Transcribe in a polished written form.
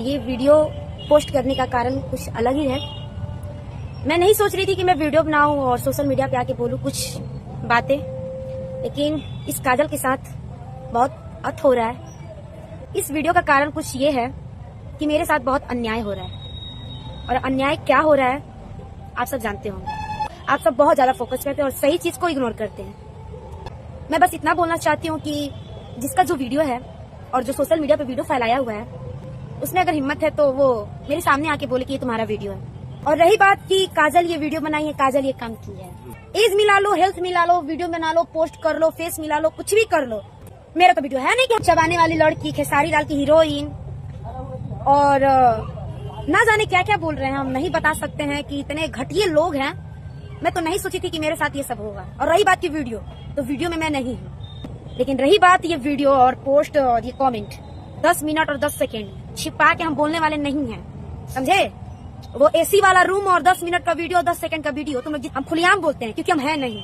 ये video post करने का कारण कुछ अलग ही है। मैं नहीं सोच रही थी कि मैं वीडियो बनाऊं और सोशल मीडिया पे आके बोलूं कुछ बातें, लेकिन इस काजल के साथ बहुत अत हो रहा है। इस वीडियो का कारण कुछ ये है कि मेरे साथ बहुत अन्याय हो रहा है, और अन्याय क्या हो रहा है आप सब जानते होंगे। आप सब बहुत ज्यादा फोकस करते हैं और सही चीज को इग्नोर करते हैं। मैं बस इतना बोलना चाहती हूँ कि जिसका जो वीडियो है और जो सोशल मीडिया पे वीडियो फैलाया हुआ है, उसमें अगर हिम्मत है तो वो मेरे सामने आके बोले कि ये तुम्हारा वीडियो है। और रही बात कि काजल ये वीडियो बनाई है, काजल ये काम की है, एज मिला लो, हेल्थ मिला लो, वीडियो बना लो, पोस्ट कर लो, फेस मिला लो, कुछ भी कर लो, मेरा तो वीडियो है नहीं। कि चबाने वाली लड़की, खेसारी लाल की हीरोइन, और ना जाने क्या क्या बोल रहे हैं, हम नहीं बता सकते हैं कि इतने घटिया लोग हैं। मैं तो नहीं सोची थी कि मेरे साथ ये सब होगा। और रही बात की वीडियो, तो वीडियो में मैं नहीं हूँ, लेकिन रही बात ये वीडियो और पोस्ट और ये कमेंट, 10 मिनट और 10 सेकेंड छिपा के हम बोलने वाले नहीं हैं, समझे। वो एसी वाला रूम और 10 मिनट का वीडियो, 10 सेकंड का वीडियो, तुम लोग हम खुलेआम बोलते हैं क्योंकि हम है नहीं।